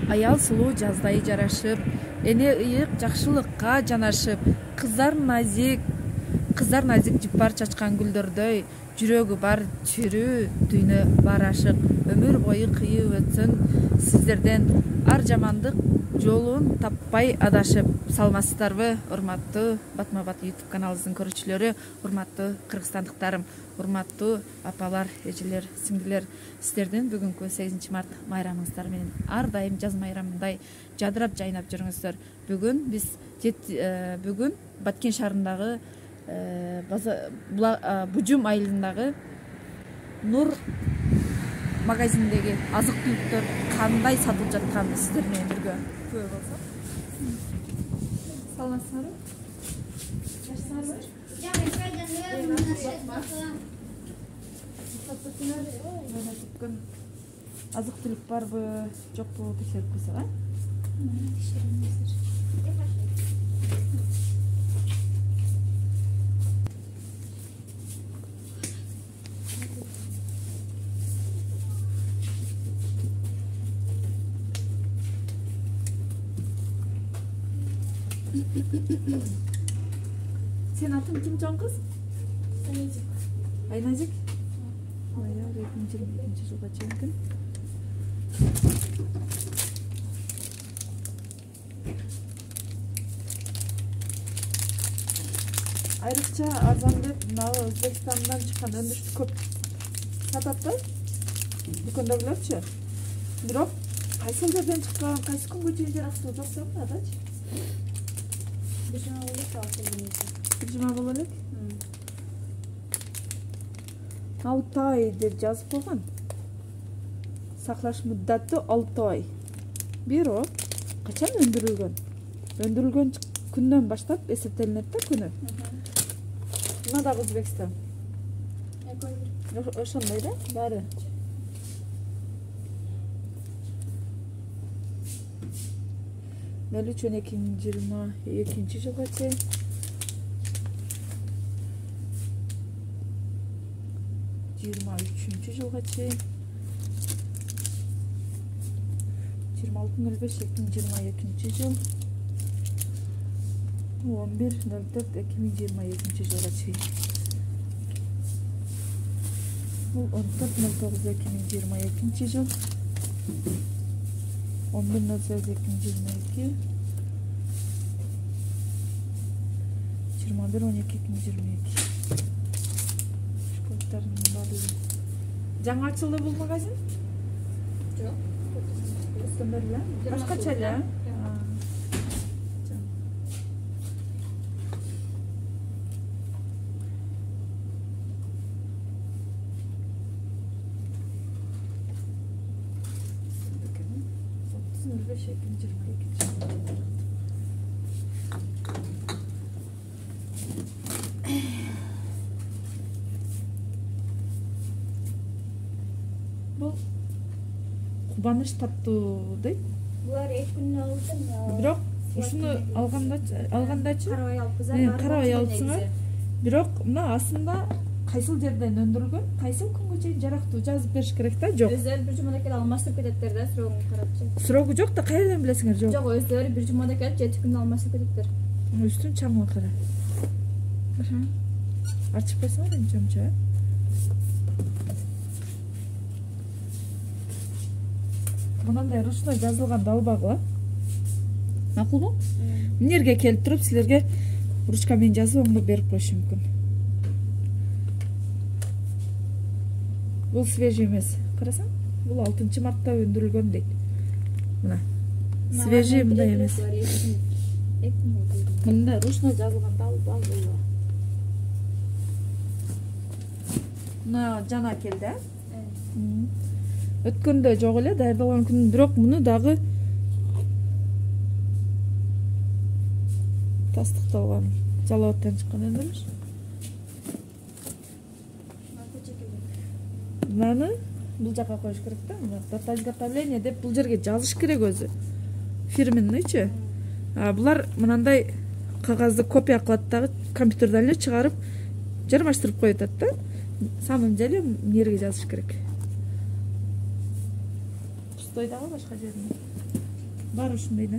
Аял сулуу жаздай жарашып, эне ыйык жакшылыкка жанашып, кыздар назик жыпар чачкан гүлдөрдөй, жүрөгү бар чүрүү, дүйнө бар ашык, өмүр бою кыйып өтсүн сиздерден ар жамандык жолун таппай адашып. Саламатсыздарбы, урматтуу Батма Бат YouTube каналыбыздын көрүүчүлөрү, урматтуу кыргызстандыктарым, урматтуу апалар, эжелер, сиңдилер, сиздердин бүгүнкү 8 март майрамыңыздар менен ар дайым жаз майрамындай жадырап жайнап жүрүңүздөр. Бүгүн Баткен шаарындагы Бужум айылындагы Нур магазиндеги азык-түлүктөр кандай сатылып жатканын сиздер менен бирге көрө болсок. Саламатсыздарбы? Жашсыздарбы? Азык-түлүк барбы, жокпу текшерип койсок, а? Sen atın kim can kız? Aynazik. Aynazik? Ayar 2022 жылга чейин. Айрыкча арзан деп мына Өзбекстандан чыккан өндүрүштү көп сатат да. Дүкөндөгүлөрчү. Бирок кайсы жерден чыккан, кайсы күнгө чейин жарактуу жоксо атачы. Bir cuma bololuk. 6 ay деп жазып койгон. Саклаш муддаты 6 ай. Бирок качан өндүрүлгөн? Өндүрүлгөн күндөн баштап эсептелинет да күнү. Мына да Өзбекстан. Ошондой да, баары. Нөл 2022 жылга чейин 23 жылга чейин 26.05.2022 жыл 11.04.2022 жылга чейин бул 14.09.2022 жыл 11.08.2022 21.12.2022 Şokolатların balığı. Жаңы açıldı bu magazin? Yok. Kötüden beri lan. Başka çayla? Бұл кубаныч таттуу дейт. Булар 2 күн алдын. Бирок ушуну алгандачы карабай алыпсыңар. Бирок мына астында кайсыл жерден өндүрүлгөн, кайсыл күнгө чейин жарактуу жазып бериш керек да, жок. Өздөрү бир жумада келип алмаштырып кететтер да, сурогун карапчы. Сурогу жок да, кайерден билесиңер, жок. Жок, өздөрү бир жумада келип 7 күндө алмаштырып кететтер. Үстүн чаңга кара. Ачып койсоңор эми чөмчө. Мынандай ручной жазылган далбагы. Макулбу? Мына жерге келип туруп силерге ручка менен жазып оңдоп берип коюшу мүмкүн. Бул свежий эмес. Карасаң, бул 6 мартта өндүрүлгөн дейт. Мына. Свежий мындай эмес. Мында ручной жазылган далбаг болду. Мына жана келди. Өткөндө жок эле, даярдалган күн, бирок муну дагы тастыкталган. Жалаваттан чыккан өндүрүш. Мынаны бул жака коюш керек да, мына дата изготовления деп бул жерге жазыш керек өзү. Фирменныйчы. Булар мынандай кагазды копия кылат дагы, компьютерден эле чыгарып, жармаштырып коюп атат да. Самым деле мына жерге жазыш керек. Пустой дагы башка жеринде. бар ушундай да.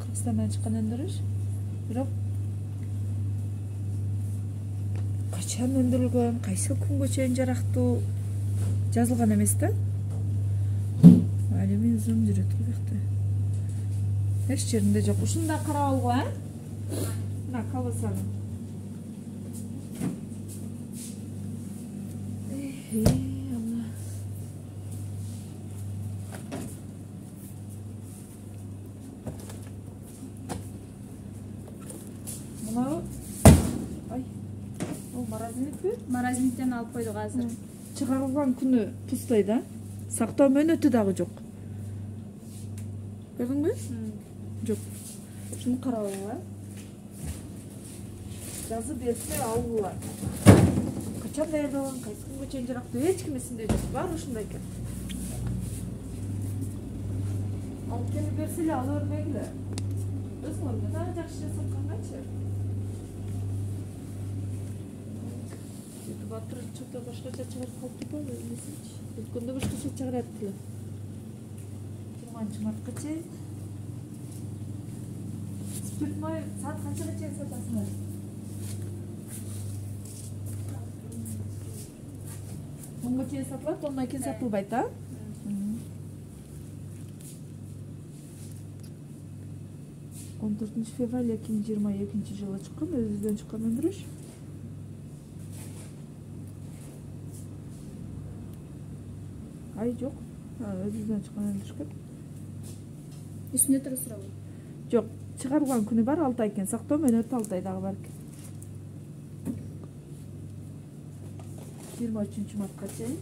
Кыргызстандан чыккан өндүрүш. Бирок качан өндүрүлгөн, кайсы күнгө чейин жарактуу жазылган эмес да. Али мен зум жүрөт бuyakta. Эч жеринде жок. Ушунда карап алгыла, мына колбасаны. Алла. Мынау ай. Бул морозильникпи? Морозильниктен алып койдук азыр. Чыгарылган күнү пустой да. Сактоо мөөнөтү дагы жок. Көрдүңбү? Жок. Шуну карап алгыла. Жазып берсе алгыла. Качан даярдалган, кайсы күнгө чейин жарактуу эч ким эсинде жок. Баары ушундай экен. Алып келип берсе эле ала бермегиле. Өзүңөр дагы жакшы жасаткангачы. Батыр что-то башкача чыгарып калыптыр го, эмесинчи. Өткөндө башкача чыгарат эле. 20 мартка чейин. Спиртной саат канчага чейин сатасыңар? Онго чейин сатылат, ондан кийин сатылбайт, а? 14 февраль 2022 жылы чыккан, өзүбүздөн чыккан өндүрүш. Ай жок. Өзүбүздөн чыккан өндүрүш экен. Үстүнө тура сурабы? Жок, чыгарылган күнү бар 6 ай экен, сактоо мөөнөтү 6 ай дагы бар экен. 23 мартка чейин.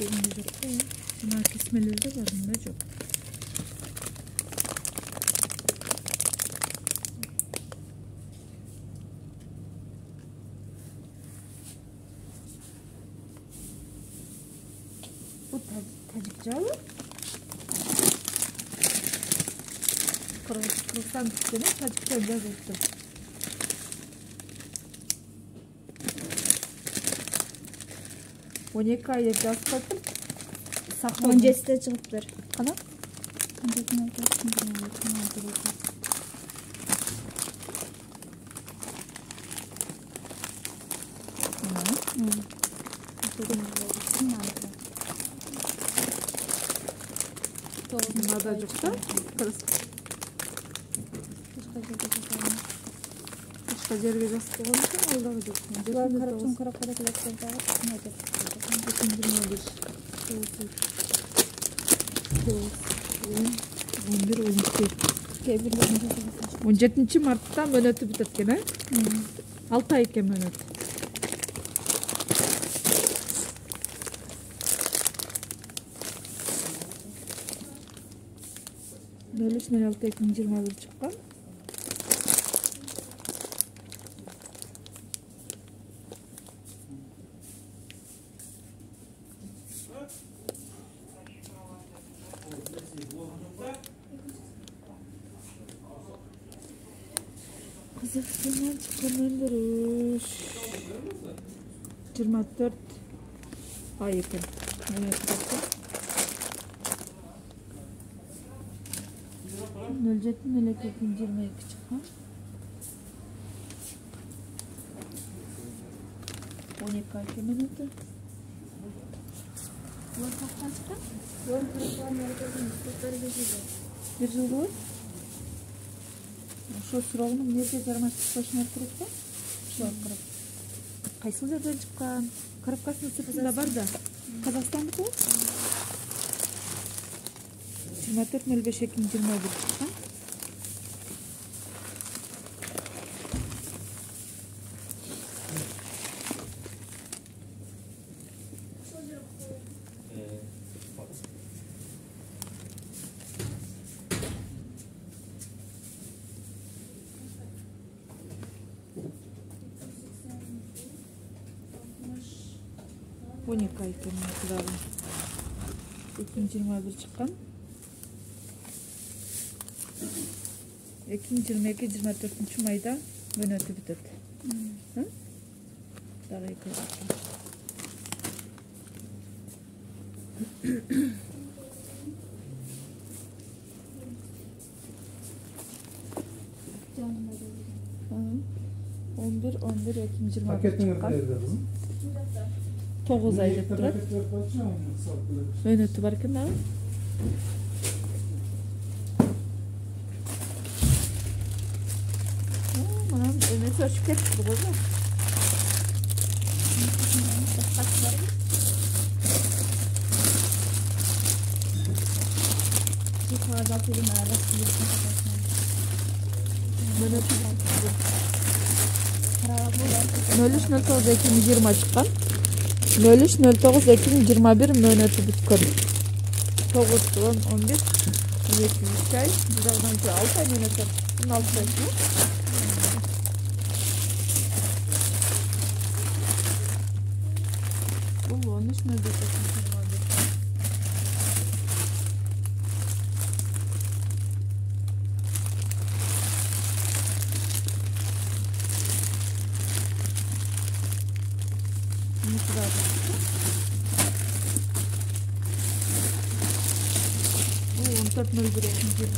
Şeyinde yok da ya. Bunlar kesmeleri de var, bunda yok. Bu tacikçalı. Kırıksan tutkunu tacikçalı yazıldı. On 2 ay жазып калдым. 17'de чыгыптыр. Кана? 17'den alып. Надо жок да? Башка жерге жазып койгон экен, ал дагы жок. Карап электер дагы. 17 мартта мөөнөтү бүтөт экен, э? 6 ай экен мөөнөт. Нөлүшүнөн 2021 чыккан. Kızakstan'dan çıkan öndürüş 24 ay yakın. Evet, bakın. 07.22 çıkan. 12 ay kemeniydi. Bu kaçtan çıkan? Bir жыл болот. Ошо суроогунун эмнеге жармаштырып коюшун керек да? Ошого карап. Кайсыл жерден чыккан? Коробкасынын сыртында бар да. Казакстандыкы? 24.05.2021 чыккан. Он эки ай экен кудагы. 2021 чыккан. 2022-24 майда мөөнөтү бүтөт. Дагы эки ай. Он бир 2021 чыккан. 9 ай деп турат. Мөөнөтү бар экен дагы. Манан эмеси өчүп кетти го. Нөл үч 09-2020 чыккан. 03-09-2021 мөөнөтү бүткөн. 9-11 12 ай, бизагынан 6 ай мөөнөтү. 16 ай. Бул 13-09-2021. Bu 14.01.2022.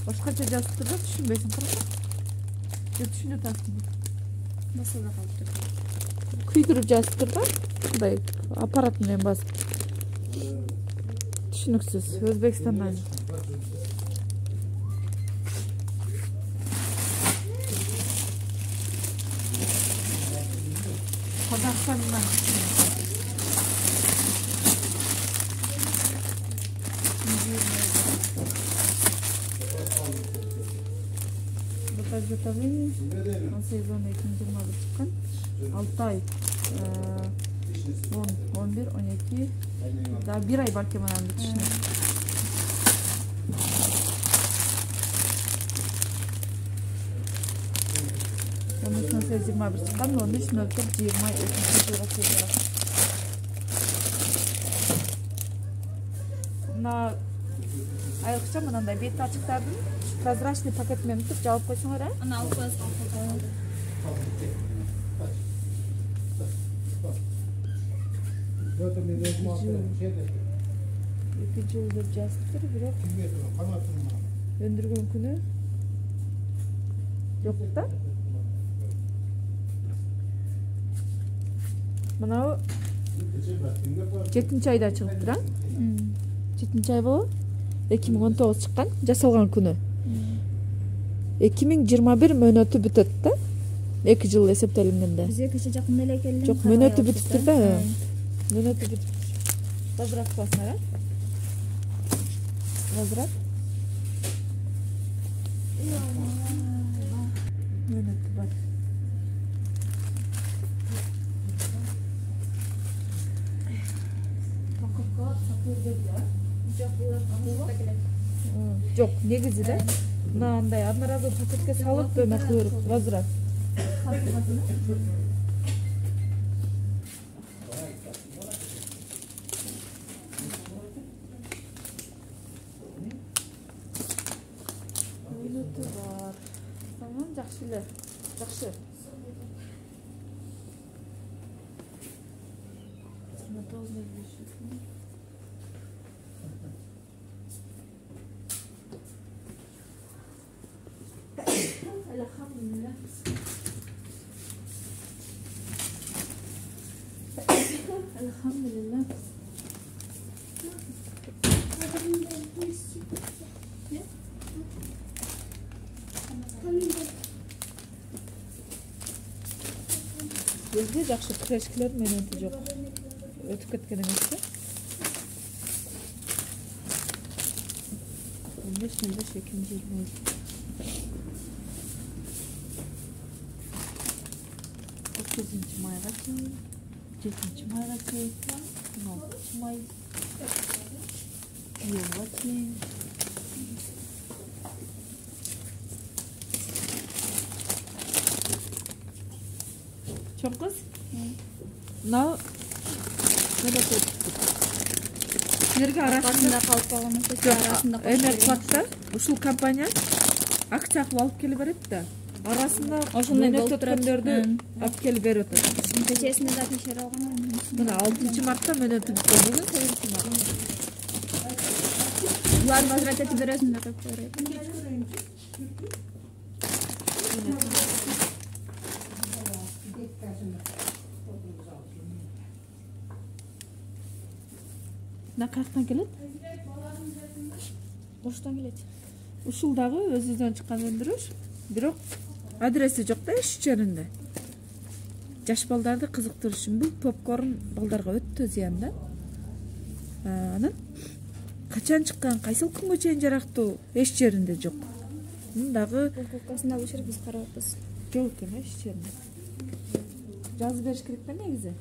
Başkaça жазып турат, түшүнбөйсүң, караса. Же түшүнүп атасың? Басылда калып тур. Күйдүрүп жазып тур да, мындай аппарат менен басып. Түшүнүксүз, Өзбекстандан. Казакстандан. Изготовление 18-10-2021 чыккан. 6 ай 10-11-12 да 1 ай балки менен бүтүшүнүк. Onun 21 чыккан, 13-04-22 жылга чейин. Мына айрыкча мынандай бет ачыктардын прозрачный пакет менен туруп жаап койсоңор, а? Аны алып коесуң. Эки жыл деп жазыптыр, бирок өндүргөн күнү жок да. Мынау 7 айда чыгыптыр, а? 7 ай болобу? 2019 чыккан, жасалган күнү. 2021 мөөнөтү бүтөт да. 2 жыл эсептелингенде. Биз экинчи жакын эле келдим. Жок, мөөнөтү бүтүптүр да. Мөөнөтү бүтүп. Возврат кыласыңар, а? Возврат. Мөөнөтү бар. Жок, негизи да. Мынандай одноразовый пакетке салып эме кылып возврат. Мөөнөтү бар. Тамам, жакшы эле. Жакшы. Elhamdülillah. Elhamdülillah. Bizde жақсы крешкілер менен жоқ. Өтіп кеткен емес пе? 15-15 екінші 20. 9 майға чейін, 7 майға чейін, 16 май, июльға чейін. Чоң қыз? Мынау мына сіздерге арасында қалып қалған арасында Энергоқуатта ушул компания акция кылып алып келип берет да. Арасында мөөнөт өткөндөрдү алып келип берип атат. Кечесинде да текшерип алган. Мына 6 мартта мөөнөт бүткөн, бүгүн 8 март. Булар возврат этип бересиң да деп койгон. Мына каяктан келет? Оштон келет. Ушул дагы өзүбүздөн чыккан өндүрүш, бирок адреси жок да иш жеринде. Жаш балдарды кызыктырыш үчүн бул попкорн балдарга өтө зыян да. Анан качан чыккан, кайсыл күнгө чейин жарактуу эч жеринде жок. Мындагы Упаковкасында бул биз карапбыз. жок экен эч жеринде. Жазып бериш керек да негизи.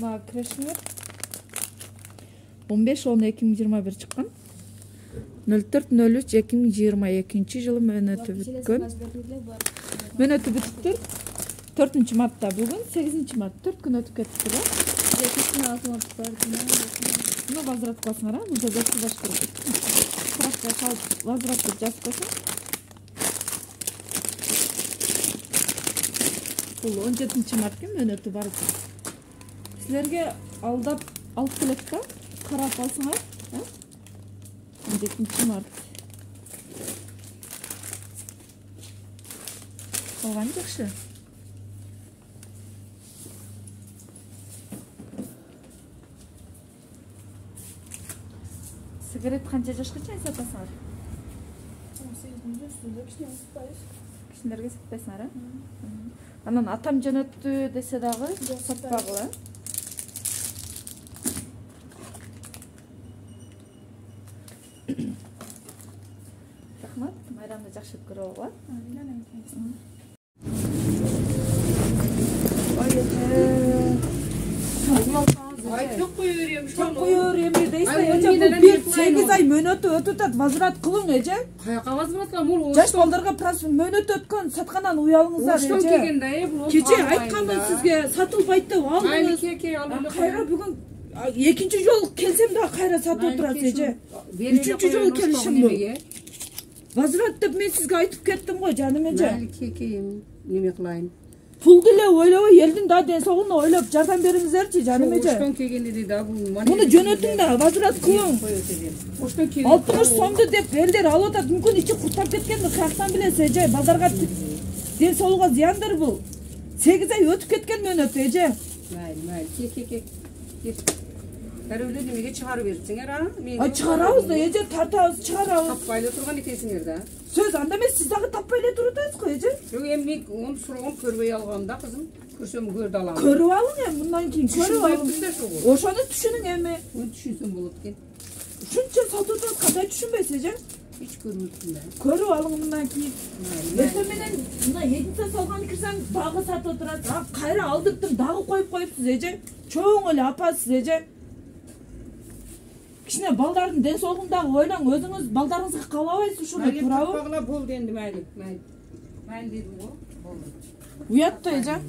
Мына крешмер 15-10-2021 чыккан. 04-03-2022 жылы мөөнөтү бүткөн. Мөөнөтү бүттүр. 4 мартта бүгүн 8 март 4 күн өтүп кетти да. Экинчи алып барды. Муну возврат кыласыңар, бул жерде жазып керек. Справка салып возвратты жазып койсоң. Бул 17 мартка мөөнөтү бар экен. Силерге алдап алып келет да, карап алсаңар, 17 март. Калган жакшы. Сигарет канча жашка чейин сатасыңар? 18 үстүндө кичине сатпайбыз. Кичинерге сатпайсыңар, Анан атам жөнөттү десе дагы сатпагыла. Рахмат, майрамды жакшы көрүп алгыла. Айтып коюверем. Коюр эми дейсиң, 8 ай мөөнөтү өтүп атат, возврат кылың эже. Каяка возврат кылам? Бул Жаш балдарга мөөнөт өткөн саткандан уялыңыздар Оштон эже. келген да, бул. Кече айтканмын сизге, сатылбайт деп алдыңыз. Кеке алып. Кайра бүгүн экинчи жолу келсем да кайра сатып отурасыз эже. Үчүнчү жолу келишим бул. Возврат деп мен сизге айтып кеттим го, жаным эже. Кеке неме кылайын? Пулду эле ойлобой, элдин да ден соолугуна ойлоп жардам бериңиздерчи, жаным эже. Оштон келгенде да бул. Муну жөнөтүң да, возврат кылың. Оштон келген. 60 сомду деп элдер алып атат, мүмкүн ичи куртап кеткенди, каяктан билесиз эже, базарга ден соолукка зыяндар бул. 8 ай өтүп кеткен мөөнөтү эже. Майли, кеке. Бәрөөлө немеге чыгарып берсеңер, Чыгарабыз да, эже, тартабыз, чыгарабыз. Таппайлы турган экенсиңер да. Сөз анда эмес, сиз дагы таппай эле турдуңуз го, эже. Жок, эми оны сураган көрбөй алгам да, кызым. Көрсөм көрдү алам. Көрүп алың эми, мындан кийин көрүп алың. Түшүнбөйсүң. Ошону түшүнүң эми. Оны түшүнсөң болот экен. Ушунча сатып атат, кандай түшүнбөйсүз, эже? Hiç görmüşsün ben. Көрүп алың мындан кийин. Эртең менен мына единсе салган кирсең дагы сатып отурасыз. Кайра алдыртып дагы коюп коюпсуз, эже. Чоң эле апасыз, эже. Кичине балдардын ден соолугун дагы ойлоң, өзүңүз балдарыңызга каалабайсыз ушуну, туурабы? Багла болду энди майли. Майли дедим го. Болду. Уят да, эже.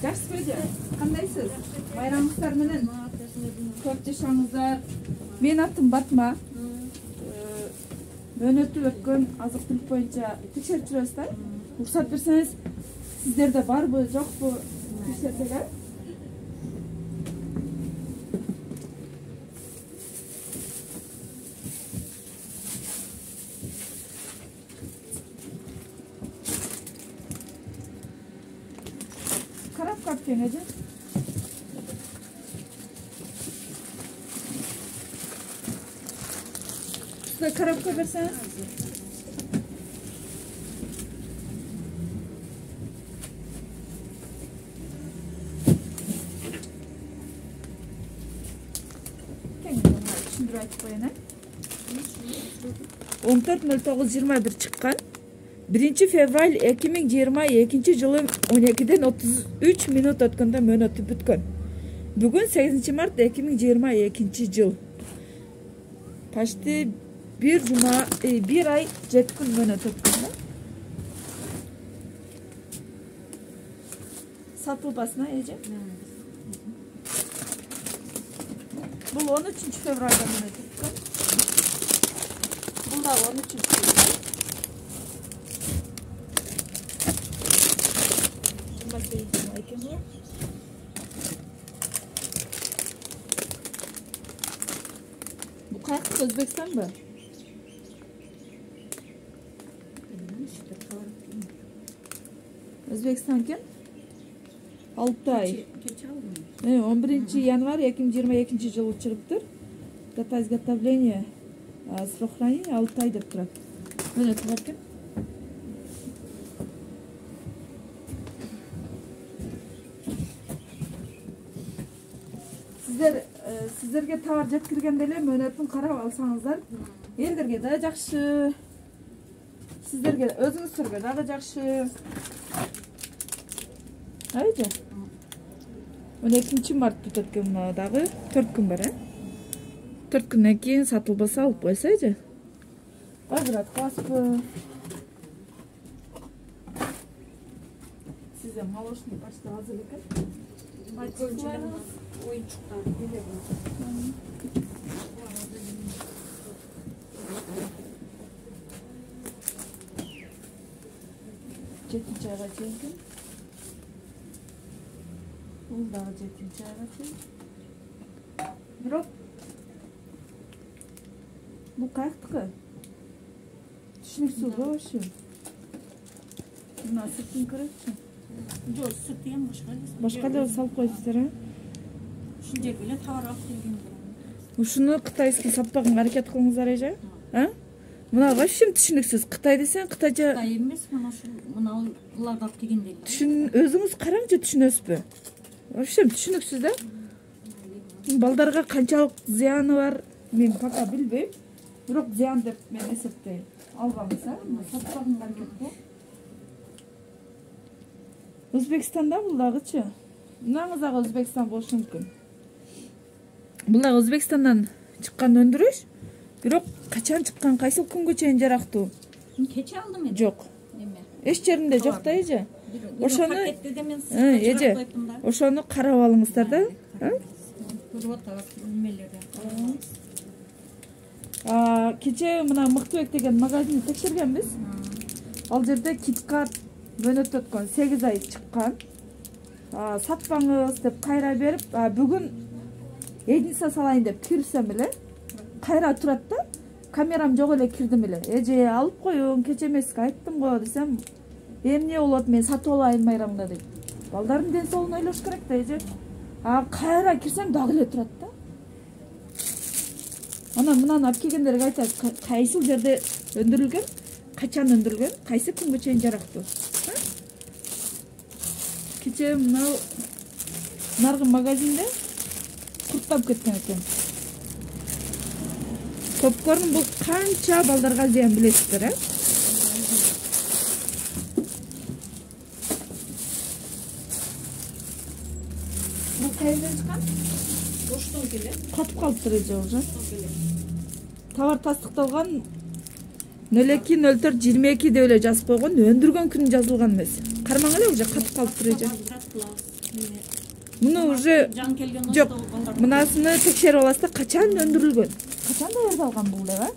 Жакшысызбы, эже? Кандайсыз? Байрамыңыздар менен. Көп жашаңыздар. Менин атым Батма. Мөөнөтү өткөн азык-түлүк боюнча текшерип жүрөбүз да. Уруксат берсеңиз, сиздерде барбы, жокпу текшерсек, а? Карап капкен эже. Сизге карапка берсеңиз. Түшүндүрүп айтып коеюн, э? 14.09.21 чыккан. 1 февраль 2022 жылы 12-ден 33 минут өткөндө мөөнөтү бүткөн. Бүгүн 8 март 2022 жыл. Почти bir ay 7 күн мөөнөт өткөн. Сатылбасына эже. Бул 13 февралда мөөнөт өткөн. Бул да 13 февраль. Bu kayık Özbekistan mı? Özbekistan kim? Altay. 11 январь 2022 жыл учурыптыр. Дата изготовления срок хранения Алтай деп турат. Мына турат. Сиздерге товар жеткиргенде эле мөөнөтүн карап алсаңыздар, элдерге да жакшы, сиздерге өзүңүздөргө дагы жакшы. Айжа. 12 март бүтөт экен дагы 4 күн бар, 4 күндөн кийин сатылбаса алып койсо айжа. Возврат кыласызбы? Сизде молочный почта азыр экен. Oyuncuklar geliyor. Жетинчи айга чейин. Бул дагы жетинчи айга чейин. Бирок бул каяктыкы? Түшүнүксүз болушу. Мына сыртын көрөчү. Жок, сүтү эм башка эле салып коюпсуздар, а? Ушундай эле товар алып келген. Ушуну кытайский сатпаганга аракет кылыңыздар эже, а? Мына вообще түшүнүксүз. Кытай десең, Кытайча Кытай эмес, мына буларды алып келгендей. Өзүңүз караңчы, түшүнөсүзбү? Вообще түшүнүксүз да. Балдарга канчалык зыяны бар, мен пока билбейм. Бирок зыян деп мен эсептейм. Албаңыз, а? Сатпаганга аракет кыл. Өзбекстанда бул дагычы. Мынаңыз дагы Өзбекстан болушу мүмкүн. Бул дагы Өзбекстандан чыккан өндүрүш. Бирок качан чыккан, кайсыл күнгө чейин жарактуу? Кече алдым мен. Жок. Эме. Эч жеринде жок да эже. Ошону мен эже. Ошону карап алыңыздар да. Көрүп атабыз немелерди. Кече мына Мыктыбек деген магазинди текшергенбиз. Ал жерде KitKat мөөнөт өткөн 8 ай чыккан. Сатпаңыз деп кайра берип, бүгүн эдинса салайын деп кирсем эле, кайра турат да. Камерам жок эле кирдим эле. Эже алып коюң, кече эмеске айттым го десем, эмне болот, мен сатып алайын майрамда дейт. Балдардын ден соолугун ойлош керек да эже. Кайра кирсем дагы эле турат да. Ана мынаны алып келгендерге айтат, кайсыл жерде өндүрүлгөн, качан өндүрүлгөн, кайсы күнгө чейин жарактуу. Кече мына наркы магазинде курттап кеткен экен. Попкорн бул канча балдарга зыян билесиздер, э? Бул кайерден чыккан? Оштон келе. Катып калыптыр эже уже. Товар тастыкталган 02.04.22 деп эле жазып койгон, өндүргөн күнү жазылган эмес. Кармаң эле уже катып калыптыр эже. Муну уже Жан келген жок. Мынасыны текшерип аласыз да, качан өндүрүлгөн? Качан даярдалган бул деп, а?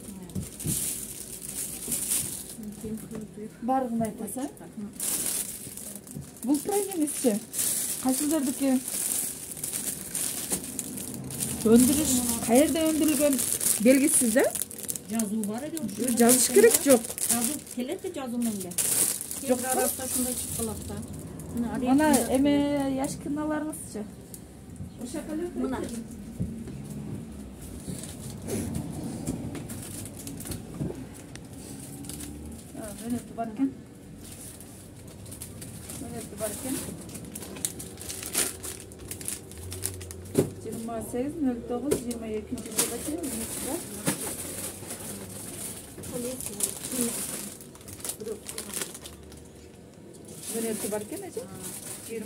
Барлыгын айтасыз, а? Бул правильно эмесчи? Кайсылардыкы? Өндүрүш каерде өндүрүлгөн белгисиз, да? жазуу бар эди ошо. Жазыш керек жок. Жазуу келет жазуу менен. Жок, арасында шундай чыгып калат да. Мына эме яшкиналарыңызчы. Ошо калып. Мына. Мөөнөтү бар экен. Мөөнөтү бар экен. 28.09.22 жылга чейин мөөнөтү бар. Мөөнөтү бар экен, эже? 22.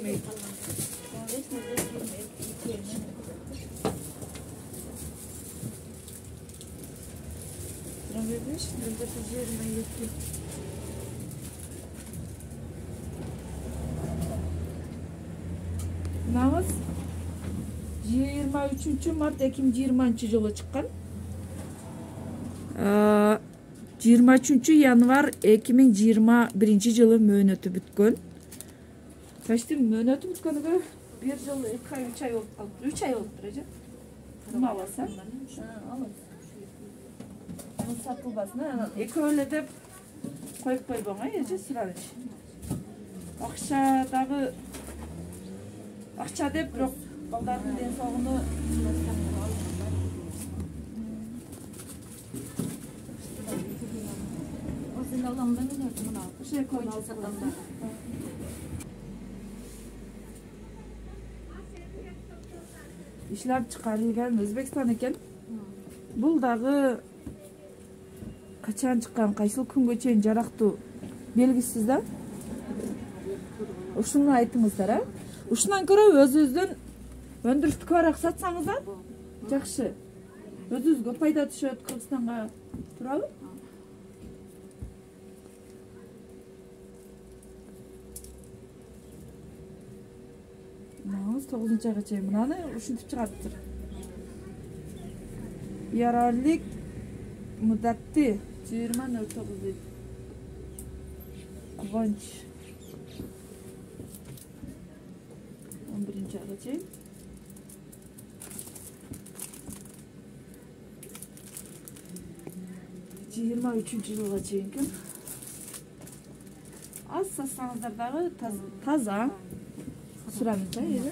Мынабыз 23 март 2020 жылы чыккан. 23 январь 2021 жылы мөөнөтү бүткөн. Почти мөөнөтү бүткөнгө 1 жыл 2 ай 3 ай болуп калыптыр. 3 ай болуптур, эже. Ким аласа? Алыңыз. Бул сатылбасын. Экөө эле деп коюп койбоң, эже, сураныч. Акча деп, бирок балдардын ден соолугуну Аламда мына ошо койуп сатамда. ишлеп чыгарылган Өзбекстан экен. Бул дагы качан чыккан, кайсыл күнгө чейин жарактуу белгисиз да. Ушуну айтыңыздар, а? Ушунан көрө өзүңүздүн өндүрүштү көбүрөөк сатсаңыздар жакшы. Өзүңүзгө пайда түшөт, Кыргызстанга, туурабы? Маңыз 9 айга чейин мынаны ушинтип чыгарыптыр. Ярарлык муддаты 20.09. Кубанч 11 айга чейин. Жыйырма үчүнчү жылга чейин экен. Аз сатсаңыздар дагы таза. Сурамыз, да, эже?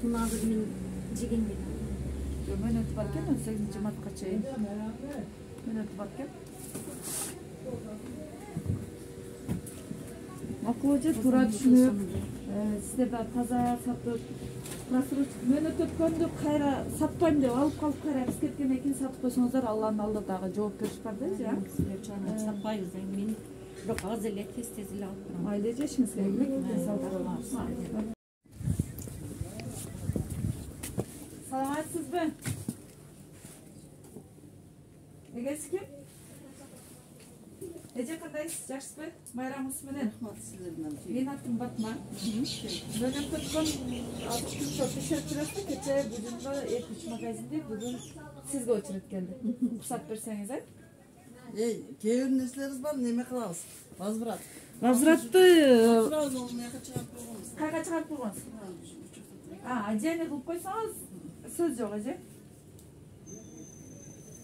Мына азыр мен жеген элем. Мөөнөтү бар экен, 18 мартка чейин. Мөөнөтү бар экен. Макул эже, туура түшүнүп, сиздер да таза сатып, мөөнөт өткөндө кайра сатпайм деп алып калып кайра эскерткенден кийин сатып койсоңуздар, Алланын алдында дагы жооп бериш бар да, эже? Сатпайбыз мен. Бирок аз эле тез эле алып барам. Майда жешиңиз керек беле? Саламатсызбы? Эгеси ким? Эже кандайсыз? Жакшысызбы? Байрамыңыз менен. Менин атым Батма. Мөөнөт өткөн азык-түлүк түшүрүп жүрөсүз. Кече бүгүнгө 2-3 магазинде бүгүн сизге очередь келди. Уруксат берсеңиз, а? Кейбір нерселеріңіз бар, неме қылабыз? Возврат. Возвратты Қайға чыгарып койгонсуз? Ажене кылып койсоңуз сөз жок, эже.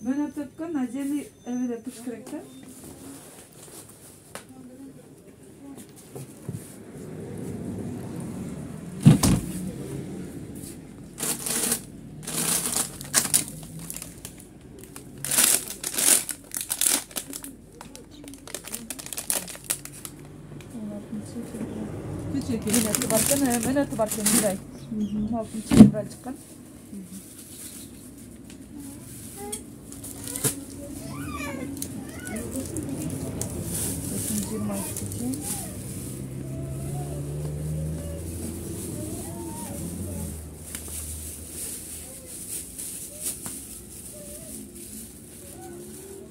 Мөөнөт өткөн ажени эмелеп туруш керек да. Мөөнөтү бар экен, мөөнөтү бар экен, 1 ай. 16 ай чыккан.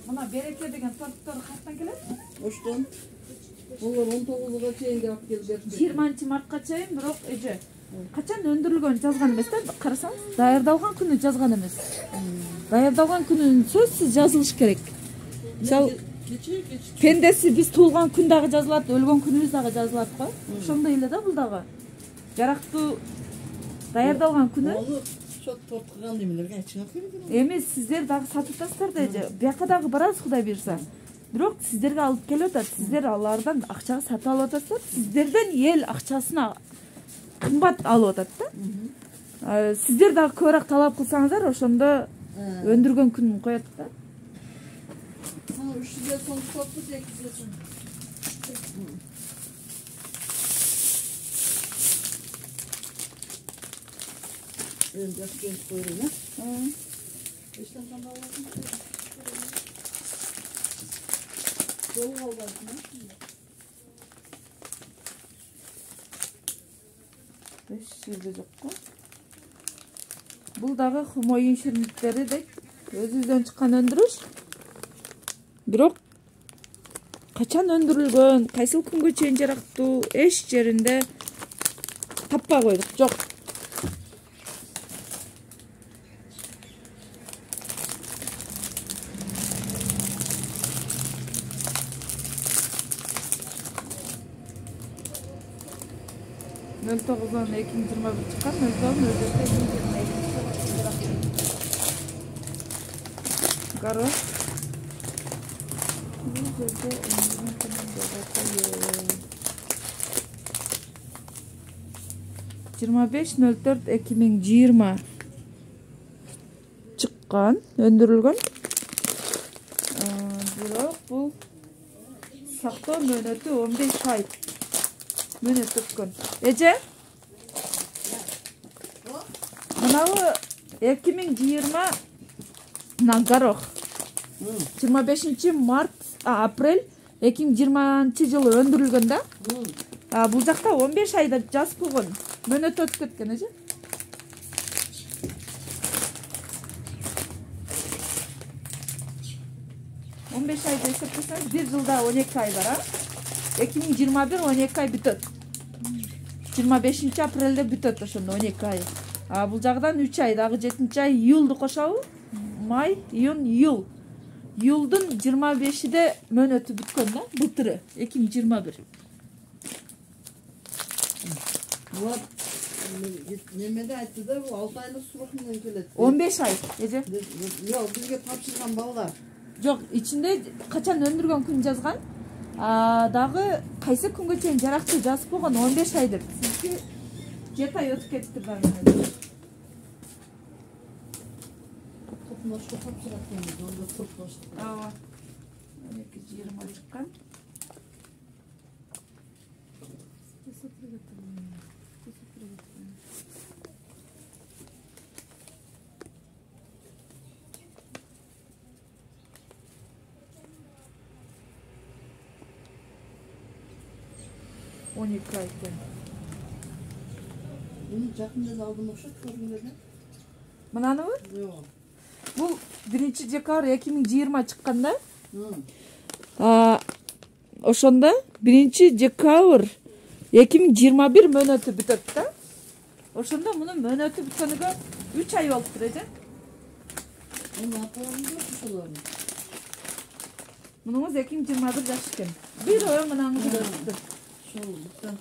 Мына береке деген торттор каяктан келет? Оштон. Олар 19-га чейин алып келип беришет. 20-мартка чейин, бирок эже качан өндүрүлгөнүн жазган эмес да, карасаңыз, даярдалган күнү жазган эмес. Даярдалган күнүн сөзсүз жазылыш керек. Мисалы, пендеси биз туулган күн дагы жазылат, өлгөн күнүбүз дагы жазылат го. Ошондой эле да бул дагы. Жарактуу даярдалган күнү. Onu çok tortqan demelerge açığa koyuyor. Эми сиздер дагы сатып атасыздар да эже. Бияка дагы барабыз Кудай буйрса. Бирок сиздерге алып келип атат. Сиздер алардан акчага сатып алып атасыздар. Сиздерден эл акчасына кымбат алып атат да. Сиздер дагы көбүрөөк талап кылсаңыздар, ошондо өндүргөн күнүн коет да. Sana 300'e son toplu 8'e son. Önce genç koyuyor ha. İşte sana alalım. Yol algasın ha. 500 жок го. Бул дагы моюн ширниктери дейт. Өзүбүздөн чыккан өндүрүш. Бирок качан өндүрүлгөн, кайсыл күнгө чейин жарактуу эч жеринде таппай койдук. Жок. Нөл тогуздан 2021 чыккан, нөл тогуз өзгөртө 2022. Гаро. 25.04.2020 чыккан, өндүрүлгөн. Бирок бул сактоо мөөнөтү 15 ай. Мөөнөт өткөн. Эже? Мынабы 2020 горох. 25 март, апрель 2020 жылы өндүрүлгөн да. Бул жакта 15 айда жазып койгон. Мөөнөт өтүп кеткен эже. Он беш айда эсептесеңиз, 1 жылда 12 ай бар, 2021 12 ай бүтөт. 25 апрелде бүтөт ошондо 12 ай. Бул жагдан 3 ай, дагы 7 ай июлду кошобу? Май, июнь, июль. Июлдун 25-де мөөнөтү бүткөн да, былтыры 2021. Bular nemede aytты da bu 6 aylık suruk menен kelет. 15 ай, эже. Yok, bizge tapşırgan ballar. Жок, ичинде качан өндүргөн күн жазган. Дагы кайсы күнгө чейин жарактуу жазып койгон 15 ай деп. Сизге 7 ай өтүп кетиптир да. Topuna şu tapşırak deniz, onda çok boş. Ооба. 12-20 чыккан. Ай экен. Bunu жақында да алдым окшойт көргүңөрдө. Мынаныбы? Жок. Бул 1 декабрь 2020 чыккан да. Ошондо 1 декабрь 2021 мөөнөтү бүтөт да. Ошондо мунун мөөнөтү бүткөнүгө 3 ай болуптур эже. Onu апаларым ошолорун. Мунуңуз 2021 жаш экен. Бир ой мынаңыз өттүр. Şol, buktan.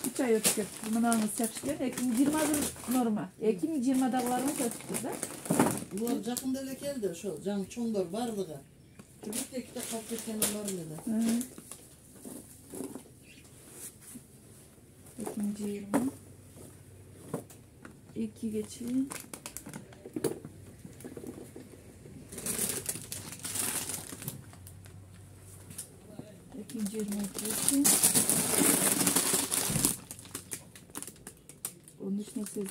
3 ай өтүп кетти. Мынаңыз чакшкен 2021 норма. 2020дагыларыңыз өтүптүр да. Bular жақында эле келди, ошол жаңы чоңдор бардыгы. Бирде ките калып кеткени бар эле. 2020 2 чейин 2022 13 нерсе 2022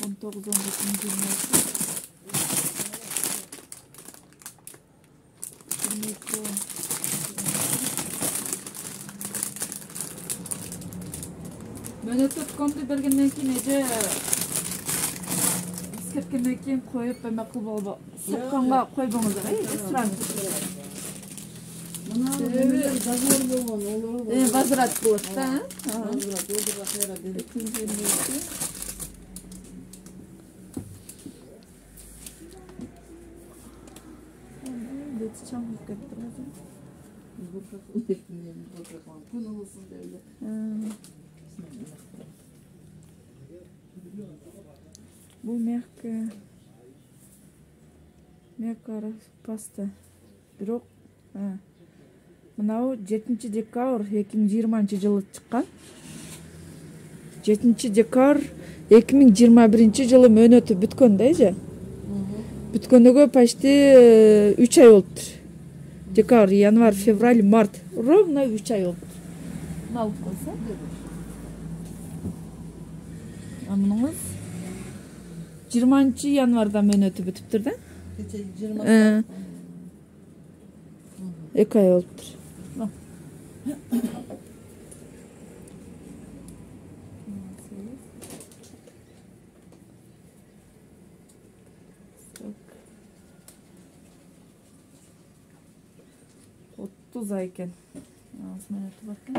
19 Мөөнөт өткөндү бергенден кийин эже eskерткенден кийин коюп эме кылболбу. Сатканга койбоңуздар, сураңыз. Мына немелер договор болгон, олор бар. Возврат болот да. Возврат, олорго кайра берип. Бети чаңып кетип турат. Күн болсын деп. Бул мягкая паста. Бирок мынау 7 декабрь 2020-жылы чыккан. 7 декабрь 2021 жылы мөөнөтү бүткөн да эже. Бүткөнүгө почти 3 ай болуптур. Декабрь, январь, февраль, март. Ровно 3 ай болуптур. Алып койсо. Аныңыз 20 январда мөөнөтү бүтүптүр да? Кече 20. 2 ай болуптур. Отуз ай экен. Мөөнөтү бар экен.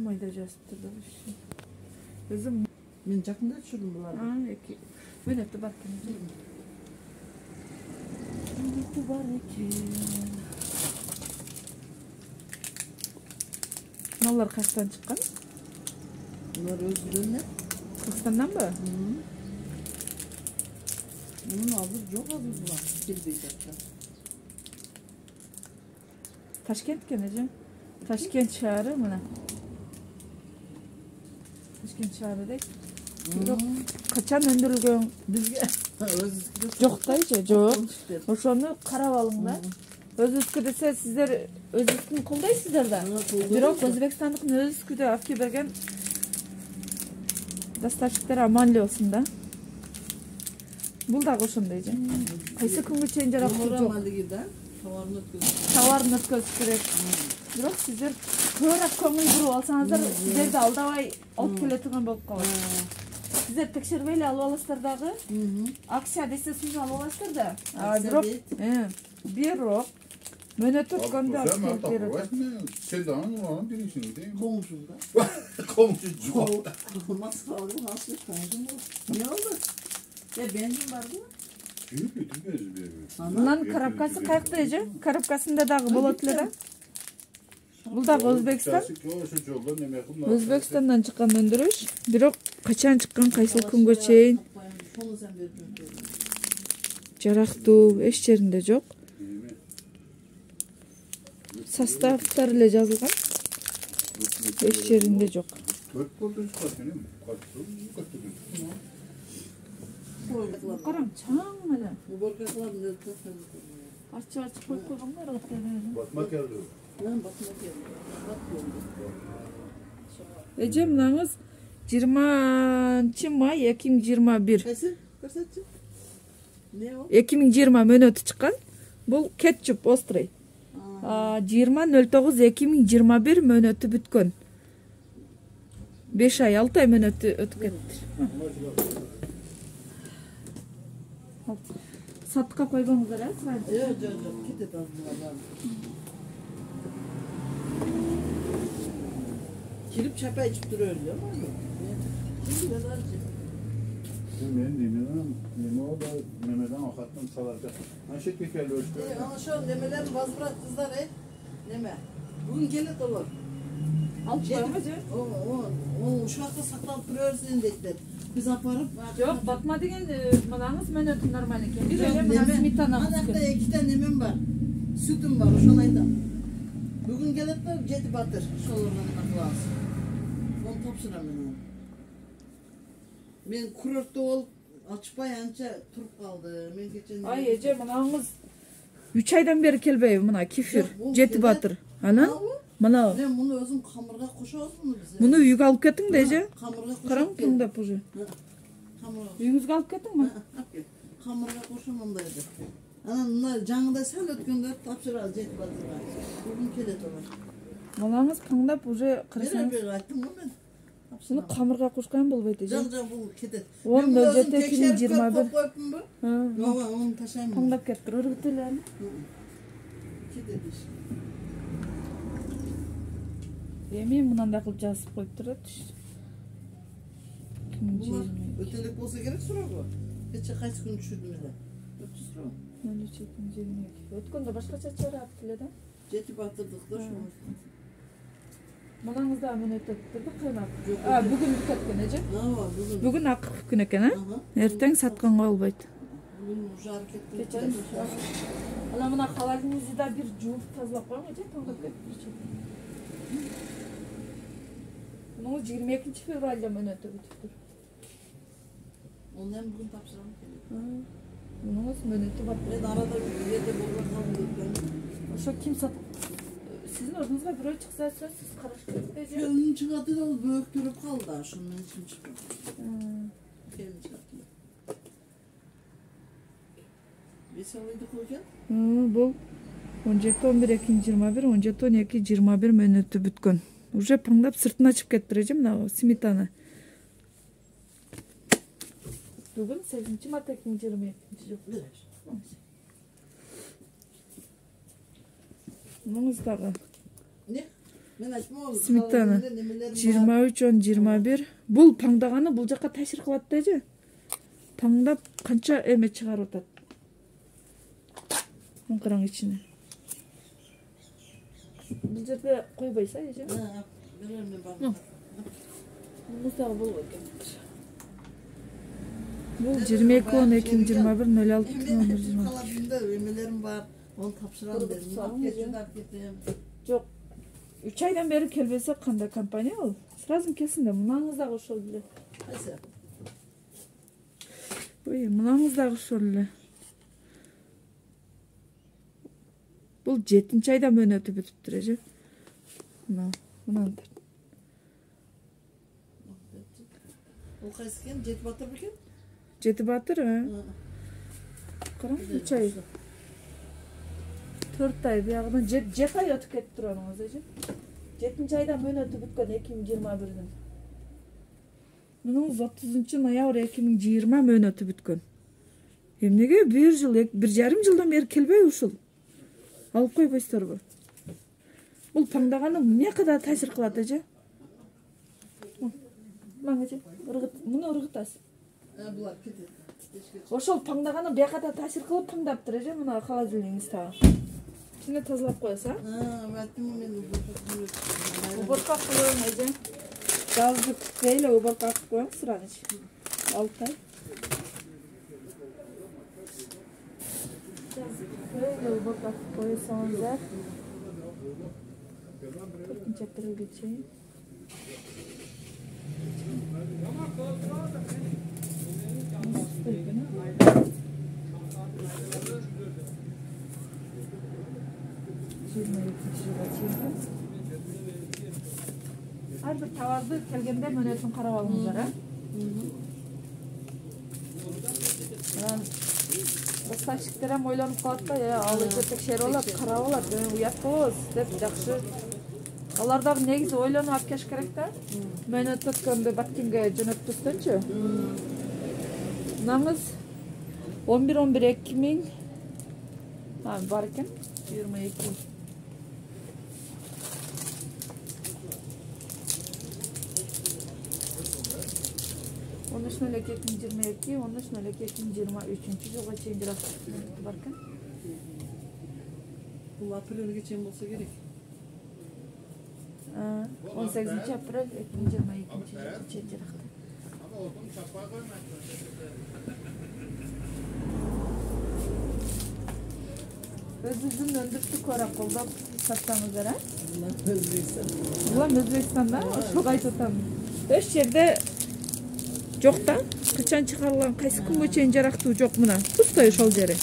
Майда жазыптыр да. Өзүм Мен жакында түшүрдүм буларды. мөөнөтү бар экен. Мөөнөтү бар экен. Мыналар кайчан чыккан? Булар өзүнө. Кыргызстанданбы? Мунун азыр жок азыр булар. Келбей жатат. Ташкент экен эже. Ташкент шаары мына. Ташкент шаары дейт. Бирок качан өндүрүлгөн бизге жок да эже, жок. Ошону карап алың да. Өзүбүзкү десе сиздер өзүбүздүн колдойсуздар да. Бирок Өзбекстандыкын өзүбүзкү алып келип берген доставщиктер аман эле болсун да. Бул дагы ошондой эже. Кайсы күнгө чейин жаралып жок. Нормалдыгы да. Товарын өткөзүш керек. Бирок сиздер көбүрөөк көңүл буруп алсаңыздар, сиздерди алдабай алып келе турган болуп калат. Сиздер текшербей эле алып аласыздар дагы. Акция десе сиз алып аласыздар да. Бирок мөөнөтү өткөндө алып келип берет. Sen daha onu bilirsin değil mi? Komşum da. Komşu çok. Nasıl kaldı? Nasıl komşum bu? Ne oldu? Ya benzin var mı? Мынанын коробкасы каякта эже? Коробкасында дагы болот эле да. Бул дагы Өзбекстан. Өзбекстандан чыккан өндүрүш. Бирок качан чыккан, кайсы күнгө чейин жарактуу эч жеринде жок. Составтар эле жазылган. Эч жеринде жок. Караң, чаң эле. Арчы коюп койгондар Batmak geldi. Эже мынаңыз 20 май 2021. Кайсы? Көрсөтчү. Не о? 2020 мөөнөтү чыккан. Бул кетчуп острый. 20.09.2021 мөөнөтү бүткөн. 5 ай, 6 ай мөөнөтү өтүп кетти. Сатка койбоңуздар, сразу. Жок, кетет азыр. Kirip çapa içip duruyor ya. Ben Mehmet'den o da Mehmet'den akattan salarca. Anşet tekerli ölçtü. Ama şu nemelerin vazbırak kızlar neme. Bugün gelir olur. Алып койгонбу же? O uşakta saklanıp duruyorsun dediler. Biz aparıp. Жок, батма деген мынаңыз мөөнөтү нормал экен. Бир эле мына Neme. сметанаңыз Anakta көп. 2 tane nemem var. Sütüm var. Şunu ayda. Bugün gelip de cedi batır. Şolurdan aklas. Onu topsuram ben. Men kurortda olup açpay ança turup kaldı. Men geçen. Ай эже мынаңыз 3 айдан бери келбейби мына кефир Жок, бул жети келет. батыр. Анан Mana Ben bunu özüm kamırga koşuyorsun bize. bunu uyga alып kеттиң да, эже? Kamırga Караң, koşup тыңдап уже. Kamırga. Үйүңүзгө алып кеттиңби? Kamırga koşamandaydı. Ana bunlar жаңыда сәл өткенде тапшырады жетіп батырға. Бүгін келеді олар. Балаңыз тыңдап уже Мен кырсаңыз. бір айттым ғой мен. Шуну камырга кушкан болбойт, эже. Жақ бұл кетеді. Он Мен өзім нөлжетте тексеріп 2021. көріп қойыппын ба? Ооба, оны ташаймын. Тыңдап кеттир, ыргытылы эле. Кетеді іш. Эми мынандай кылып жазып коюп турат. Бұлар өтелік болса керек сұрағы. Кече қайсы күн түшірдім еле. Өтті сұрағы. Өткөндө башкача чыгарып эле да. Жетіп батырдық да шоңыз. Балаңыз да мына өтөттүр да кыйнап. Бүгүн өткөн эже. Ооба, бүгін. Бүгүн акыркы күн экен, Ага. Эртең сатканга болбойт. Бүгін уже әрекеттің. Кечен. Ана мына халалыңызды да бир жууп тазалап коюң, эже, таңдап кетирчи. Муну 22 февралда мөөнөтү бүтүптүр. Оны бүгін тапсырам келеді. Мунуңуз мөөнөтү бар. Мен арада bir жерде болған қалым деп Ошо ким сат? Сиздин ордуңузга бирөө чыкса, сиз караш керек да, эже. Келін шығады да ол бөктіріп қалды. Шынымен ешкім шықпады. Келін шығады. Бес алайды қойген? Бул 17-11-2021, 17-12-21 мөөнөтү бүткөн. Уже паңдап сыртын ачып кеттир, эже, мына сметана. Бүгүн 8 март 2022 жыл. Муңуз дагы. Не? Мен айттым ол. Сметана. 23-10-21. Бул паңдаганы бул жакка ташыр кылат да, эже. Паңдап канча эме чыгарып атат. Караң ичине. Бул жерде койбойсо, эже. Берем мен бар. Муңуз дагы болбойт экен. Бул 22-10-2021-06-11-20. Қалабымда өмелерім бар. Оны тапшырам дедім. Кетіп кетем. Жок. 3 айдан бери келбесе кандай компания ол? Сразу келсин да, мынаңыз дагы ошол эле. Қайсы? Ой, мынаңыз дагы ошол эле. Бул 7 айда мөөнөтү бүтүптүр, эже. Мынаны тарт. Ол қайсы екен? Жетіп батыр бекен? Жети батыр, Караң, 3 ай. 4 ай, биягынан 7 ай өтүп кетип турганыңыз, эже. 7 айда мөөнөтү бүткөн 2021-дин. Мунун 30 ноябрь 2020 мөөнөтү бүткөн. Эмнеге 1 жыл, 1,5 жылдан бери келбей ушул? Алып койбойсуздарбы? Бул паңдаганы эмне кадар таасир кылат, эже? Мага же, муну ыргытасыз. Бұлар кетеді. Ошол паңдаганы бияка да таасир кылып паңдаптыр, эже, мына холодильниңиз тагы. Ичине тазалап коесуз, Айттым мен уборка кылып, эже. Жазды күтпөйлө уборка кылып коюң, сыраныч. 6 ай. Böyle ubak koysanızlar. 4. aprile geçeyim. Her bir tavazda kelgende mönetini karab alыңыздар, Поставщиктер ham ойлонуп калат да, ал жерде текшерип алат, карап алат, уят болобуз деп жакшы. Алар дагы негизи ойлонуп алып келиш керек да. Мөөнөт өткөндө Баттинге жөнөтпөстөнчү. Мынаңыз 11-11-2000 бар экен, 22. Он үч нөл эки 2022, 13-02-2023 жылга чейин жырактык бар экен. Бул апрелге чейин болсо керек. 18 апрель 2022 жылга чейин жырактык. Өзүңүздүн өндүрүштү көрө колдоп сатсаңыздар, Булам Өзбекстанда, ошого айтып атам. Эч жерде жок да, качан чыгарылган, кайсы күнгө чейин жарактуу жок мына. Пустой ошол жери.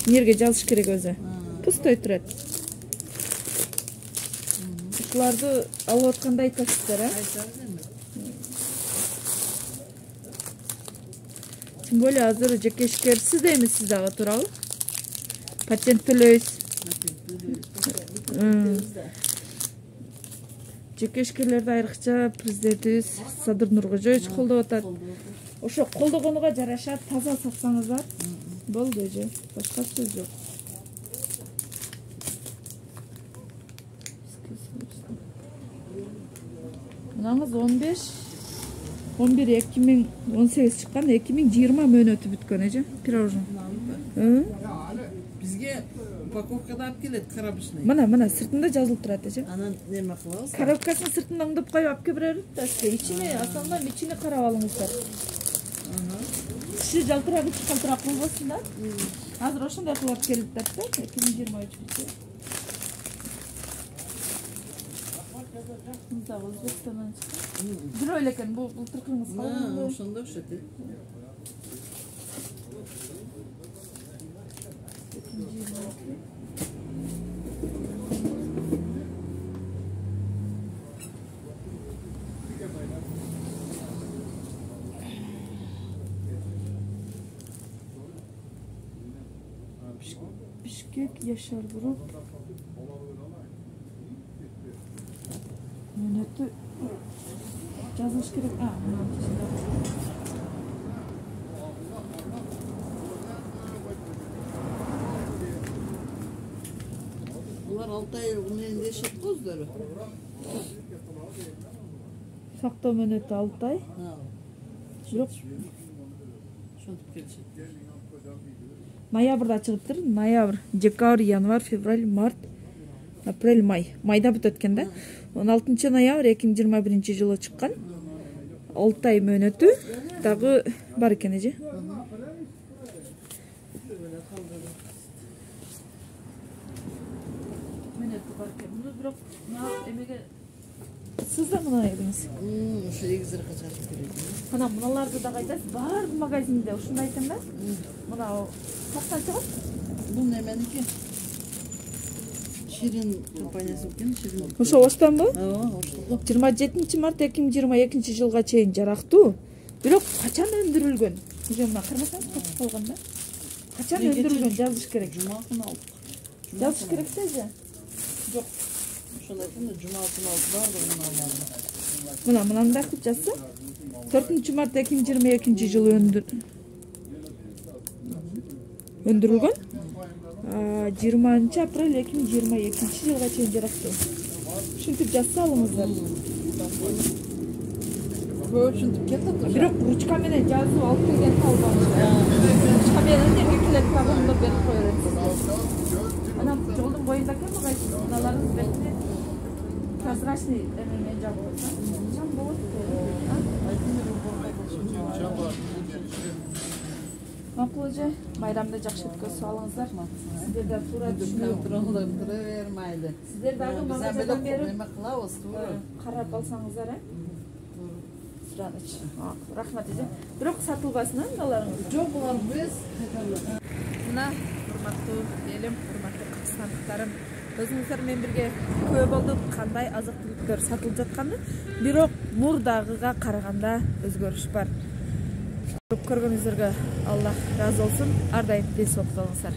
Нерге жазыш керек өзү. Пустой турат. Буларды алып атканда айтасыздар, а? Айтабыз эми. Тем более азыр жеке ишкерсиз да эмессиз дагы, туурабы? Патент төлөйсүз. Жеке ишкерлерди айрыкча президентибиз Садыр Нуркожоевич колдоп атат. Ошо колдогонуга жараша таза сатсаңыздар болду эже. Башка сөз жок. Мынаңыз 11-2018 чыккан, 2020 мөөнөтү бүткөн эже. Пирожный. Бизге упаковкада алып келет коробочный. Мына сыртында жазылып турат эже. Анан неме кылабыз? Коробкасын сыртынан оңдоп коюп алып келип берет да сизге. Ичине асалдан ичине карап алыңыздар. Тиши жалтырагыч калтырап болбосун да. Азыр ошондой кылып алып келиптир да 2023 бүткөн. Мында Өзбекстандан чыккан. Бирөө эле экен, бул былтыркыңыз калганбы? Ошондо окшойт. Бишкек Яшар Груп. Мөөнөтү жазылыш керек. Булар 6 ай менен дешет го өздөрү. Сактоо мөөнөтү 6 ай. Бирок Ошентип келишет. ноябрда чыгыптыр. Ноябрь, декабрь, январь, февраль, март, апрель, май. Майда бүтөт экен да. 16 ноябрь 2021 жылы чыккан. 6 ай мөөнөтү дагы бар экен эже. Мөөнөтү бар экен. Муну бирок эмеге сиз да мына элиңиз. Ошо эгизер качатып келет. Мына мыналарды да кайтасыз. Бар магазинде ушундай экен да. Мына кактан чыгат? Бул неменики? Ширин компаниясы экен, Ширин. Ошо оштонбу? Ооба, оштого. 27 март 2022 жылга чейин жарактуу. Бирок качан өндүрүлгөн? Уже мына карасаңыз катып калган да. Качан өндүрүлгөн жазыш керек. Жума күнү алдык. Жазыш керек да эже. Жок. Ошондой күнү жума күнү алдык баардыгын алмадым. Мынандай кылып жазса 4 март 2022 жылы өндүрүлгөн. 20 апрель 2022 жылга чейин жарактуу. Ушинтип жазса алыңыздар. Көп ушинтип кетет. Бирок ручка менен жазуу алып келген албаңыздар. Ручка менен эмне келет пагондор берип кое бересиз. Анан жолдун боюндаки магазин мыналарын бетине прозрачный эменен жабып койсоң, чам болот. Макул эже, майрамды жакшы өткөрүп алыңыздар. Сиздер да туура түшүнүп, Тура бермейли. сиздер дагы магазиндан берип Неме кылабыз, туура. карап алсаңыздар, Сураныч. Рахмат эже. Бирок сатылбасын мыналарыңыз. Жок, булар без. Мына урматтуу элим, урматтуу кыргызстандыктарым, өзүңүздөр менен бирге көп болдук кандай азык-түлүктөр сатылып жатканын, бирок мурдагыга караганда өзгөрүш бар. Көргөнүңүздөргө Аллах разы болсун. Ар дайым тез болуңуздар.